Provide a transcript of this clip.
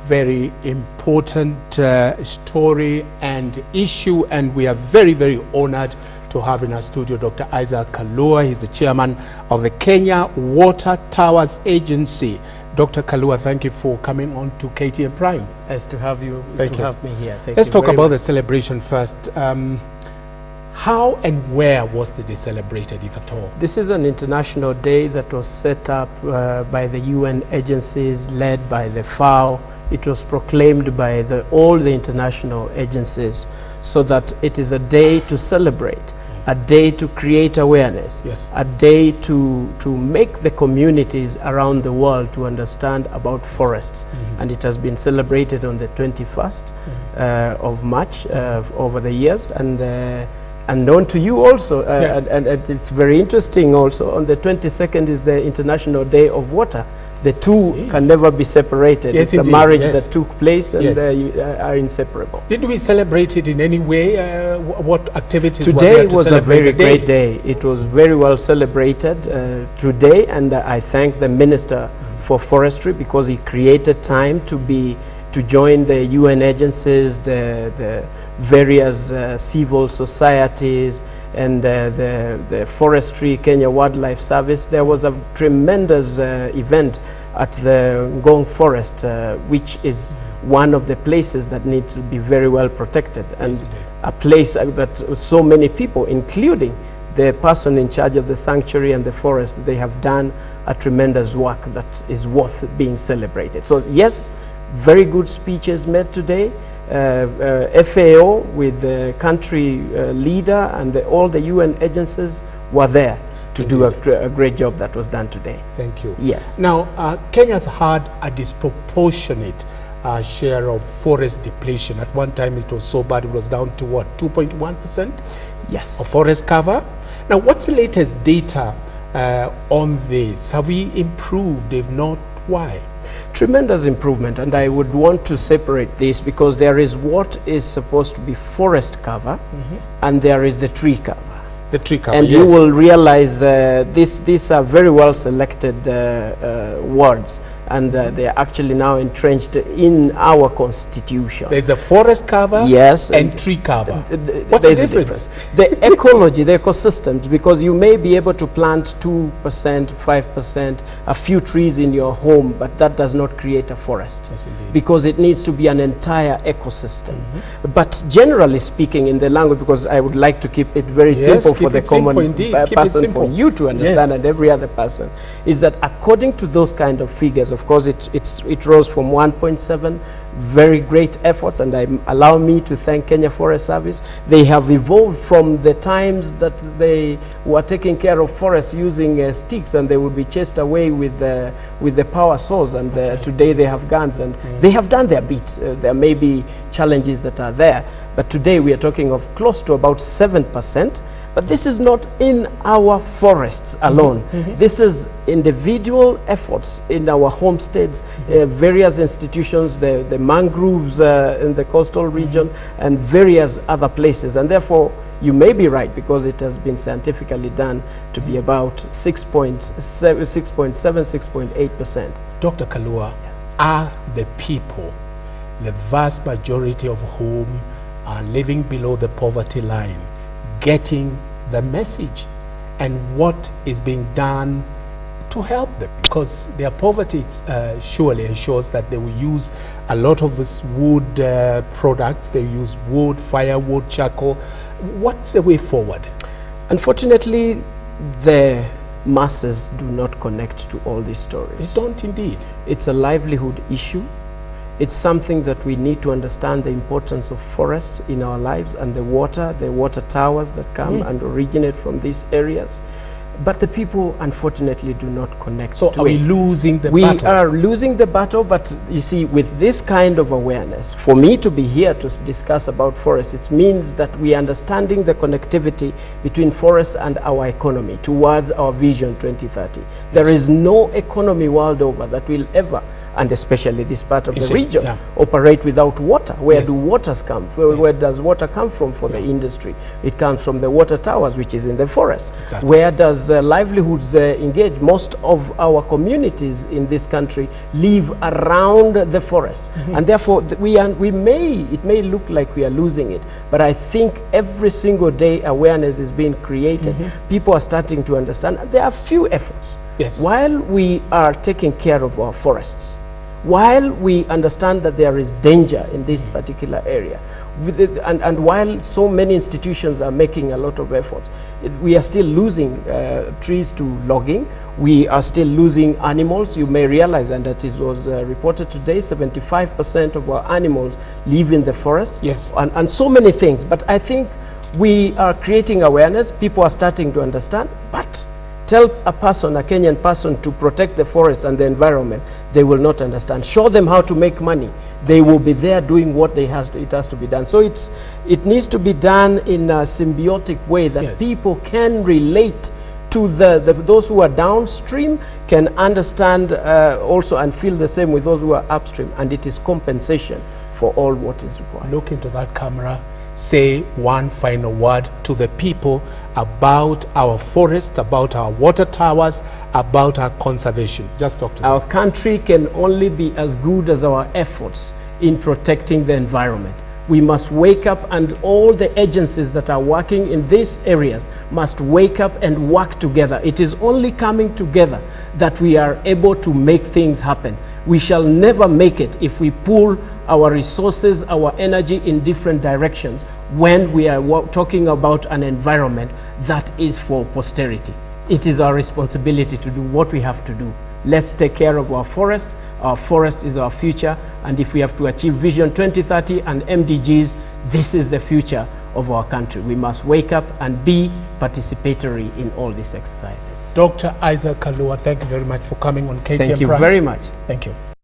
very important story and issue, and we are very, very honored to have in our studio Dr. Isaac Kalu. He's the chairman of the Kenya Water Towers Agency. Dr. Kalu, thank you for coming on to KTN Prime. Nice to have you. Have me here. Let's talk about the celebration first. How and where was the day celebrated, if at all? This is an international day that was set up by the UN agencies led by the FAO. It was proclaimed by all the international agencies so that it is a day to celebrate, a day to create awareness, yes, a day to make the communities around the world to understand about forests. And it has been celebrated on the 21st of March over the years, and known to you also, yes, and it's very interesting also. On the 22nd is the International Day of Water. The two can never be separated. Yes, it's indeed, a marriage yes, that took place, and yes, are inseparable. Did we celebrate it in any way? What activities today were there to was a very great day? It was very well celebrated today, and I thank the Minister for Forestry because he created time to join the UN agencies, the various civil societies, and the Forestry Kenya Wildlife Service. There was a tremendous event at the Ngong Forest, which is one of the places that needs to be very well protected, and a place that so many people, including the person in charge of the sanctuary and the forest, they have done a tremendous work that is worth being celebrated. So yes, very good speeches made today. FAO with the country leader and all the UN agencies were there to do a great job that was done today. Thank you. Yes. Now, Kenya's had a disproportionate share of forest depletion. At one time it was so bad it was down to what, 2.1%? Yes. Of forest cover. Now, what's the latest data on this? Have we improved? If not, why? Tremendous improvement, and I would want to separate this because there is what is supposed to be forest cover, and there is the tree cover. The tree cover, and yes, you will realize these are very well selected words, and they are actually now entrenched in our constitution. There's a forest cover, yes, and tree cover. What's the difference? The ecology, the ecosystems, because you may be able to plant 2%, 5%, a few trees in your home, but that does not create a forest, yes, because it needs to be an entire ecosystem. But generally speaking, in the language, because I would like to keep it very simple for the common person, for you to understand, and every other person, is that according to those kind of figures, of course, it rose from 1.7, very great efforts, and allow me to thank Kenya Forest Service. They have evolved from the times that they were taking care of forests using sticks, and they would be chased away with the power source, and today they have guns, and they have done their bit. There may be challenges that are there, but today we are talking of close to about 7%. But this is not in our forests alone. This is individual efforts in our homesteads, various institutions, the mangroves in the coastal region, and various other places. And therefore, you may be right, because it has been scientifically done to be about 6.7, 6.8%. Dr. Kalu, yes, are the people, the vast majority of whom are living below the poverty line, getting the message, and what is being done to help them? Because their poverty surely ensures that they will use a lot of this wood products. They use wood, firewood, charcoal. What's the way forward? Unfortunately, the masses do not connect to all these stories. They don't indeed. It's a livelihood issue. It's something that we need to understand, the importance of forests in our lives, and the water towers that come and originate from these areas. But the people, unfortunately, do not connect to it. So are we losing the battle? We are losing the battle, but you see, with this kind of awareness, for me to be here to discuss about forests, it means that we are understanding the connectivity between forests and our economy towards our Vision 2030. There is no economy world over that will ever and especially this part of the region, operate without water. Where do waters come? Where does water come from for the industry? It comes from the water towers, which is in the forest. Exactly. Where does livelihoods engage? Most of our communities in this country live around the forest, and therefore it may look like we are losing it, but I think every single day awareness is being created. People are starting to understand. There are few efforts. While we are taking care of our forests, while we understand that there is danger in this particular area, and while so many institutions are making a lot of efforts, we are still losing trees to logging. We are still losing animals. You may realize, and that it was reported today, 75% of our animals live in the forest. And so many things. But I think we are creating awareness. People are starting to understand. But tell a person, a Kenyan person, to protect the forest and the environment, they will not understand. Show them how to make money. They will be there doing what it has to be done. So it needs to be done in a symbiotic way that people can relate to those who are downstream, can understand also and feel the same with those who are upstream, and it is compensation for all what is required. Look into that camera. Say one final word to the people about our forest, about our water towers, about our conservation. Just talk to them. Our country can only be as good as our efforts in protecting the environment. We must wake up, and all the agencies that are working in these areas must wake up and work together. It is only coming together that we are able to make things happen. We shall never make it if we pull our resources, our energy in different directions when we are talking about an environment that is for posterity. It is our responsibility to do what we have to do. Let's take care of our forest. Our forest is our future, and if we have to achieve Vision 2030 and MDGs, this is the future of our country. We must wake up and be participatory in all these exercises. Dr. Isaac Kalu, thank you very much for coming on KTN Prime. Thank you very much. Thank you.